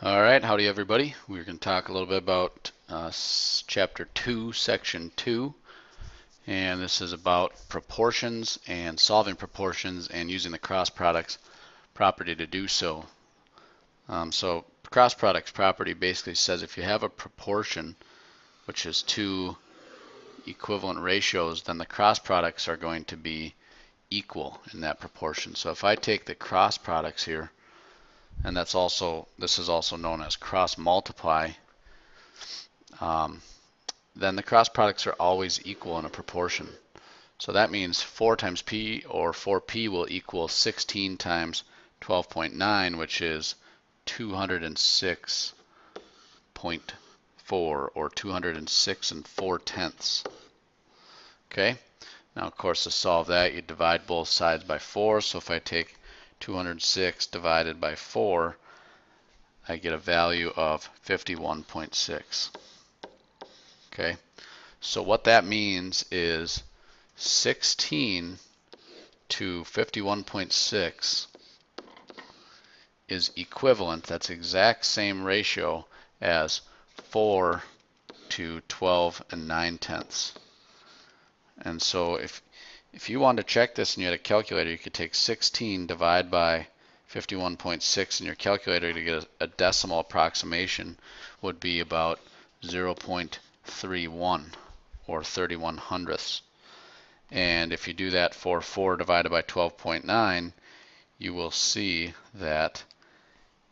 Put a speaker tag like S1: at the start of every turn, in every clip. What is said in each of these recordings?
S1: Alright, howdy everybody. We're going to talk a little bit about Chapter 2, Section 2, and this is about proportions and solving proportions and using the cross products property to do so. So cross products property basically says if you have a proportion, which is two equivalent ratios, then the cross products are going to be equal in that proportion. So if I take the cross products here, and this is also known as cross multiply, then the cross products are always equal in a proportion. So that means 4 times p, or 4p, will equal 16 times 12.9, which is 206.4, or 206 and 4/10. Okay, now of course to solve that you divide both sides by 4. So if I take 206 divided by 4, I get a value of 51.6. Okay, so what that means is 16 to 51.6 is equivalent, that's exact same ratio as 4 to 12 and 9/10. And so if you wanted to check this and you had a calculator, you could take 16 divided by 51.6 in your calculator to get a decimal approximation would be about 0.31 or 31 hundredths. And if you do that for 4 divided by 12.9, you will see that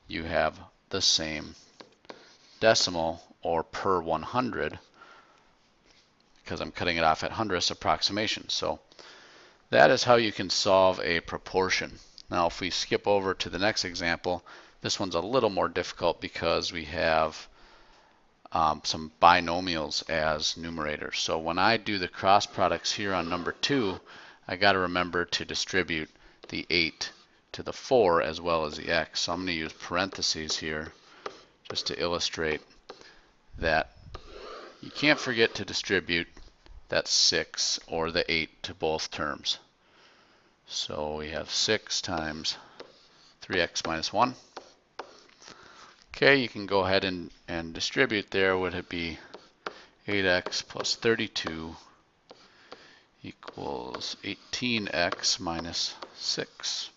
S1: you have the same decimal, or per 100, because I'm cutting it off at hundredths approximation. So that is how you can solve a proportion. Now if we skip over to the next example, this one's a little more difficult because we have some binomials as numerators. So when I do the cross products here on number 2, I got to remember to distribute the 8 to the 4 as well as the x. So I'm going to use parentheses here just to illustrate that you can't forget to distribute that 6 or the 8 to both terms. So we have 6 times 3x minus 1. Okay, you can go ahead and distribute there. Would it be 8x plus 32 equals 18x minus 6.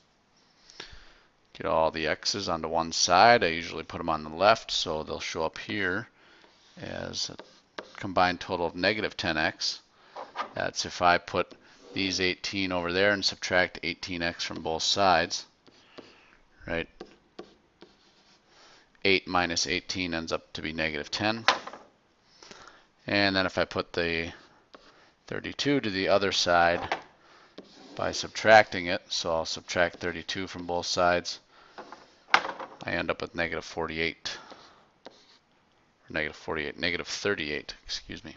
S1: Get all the x's onto one side. I usually put them on the left, so they'll show up here as a combined total of negative 10x. That's if I put these 18 over there and subtract 18x from both sides, right? 8 minus 18 ends up to be negative 10. And then if I put the 32 to the other side by subtracting it, so I'll subtract 32 from both sides, I end up with negative 48. Or negative 38, excuse me.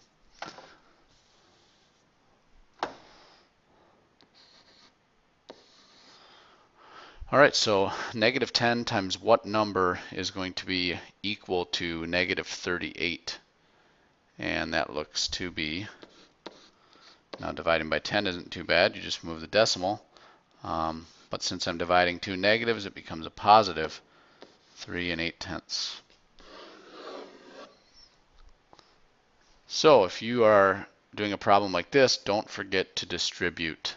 S1: Alright, so negative 10 times what number is going to be equal to negative 38? And that looks to be, now dividing by 10 isn't too bad, you just move the decimal. But since I'm dividing two negatives, it becomes a positive 3 8/10. So if you are doing a problem like this, don't forget to distribute.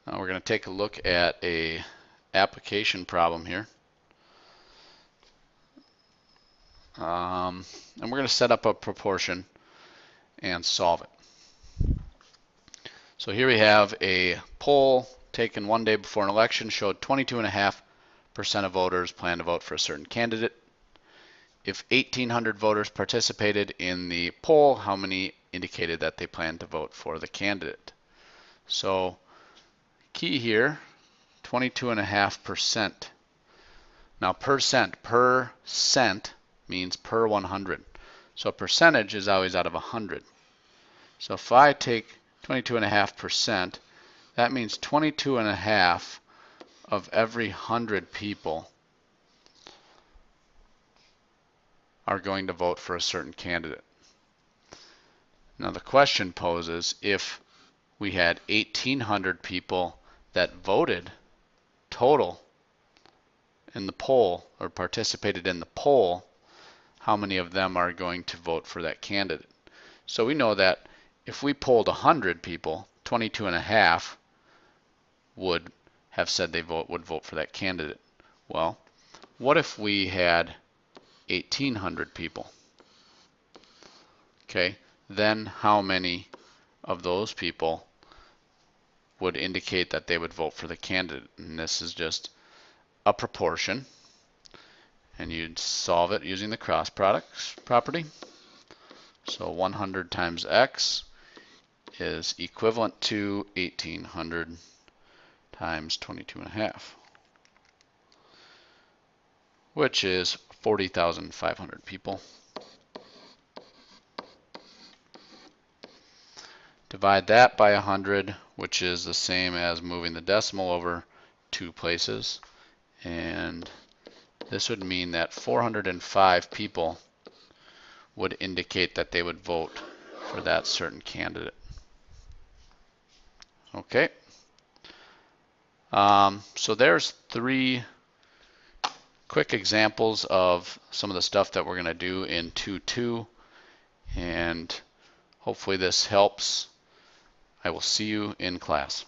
S1: Now we're going to take a look at a application problem here. And we're going to set up a proportion and solve it. So here we have a poll taken one day before an election, showed 22.5% of voters plan to vote for a certain candidate. If 1,800 voters participated in the poll, how many indicated that they plan to vote for the candidate? So key here, 22.5%. Now percent means per 100. So a percentage is always out of 100. So if I take 22.5%, that means 22.5 of every 100 people are going to vote for a certain candidate. Now the question poses, if we had 1,800 people that voted total in the poll or participated in the poll, how many of them are going to vote for that candidate. So we know that if we polled 100 people, 22.5 would have said they would vote for that candidate. Well, what if we had 1,800 people? Okay, then how many of those people would indicate that they would vote for the candidate? And this is just a proportion, and you'd solve it using the cross products property. So 100 times x is equivalent to 1,800 times 22.5, which is 40,500 people. Divide that by 100, which is the same as moving the decimal over 2 places. And this would mean that 405 people would indicate that they would vote for that certain candidate. Okay. So there's 3 quick examples of some of the stuff that we're going to do in 2.2, and hopefully this helps. I will see you in class.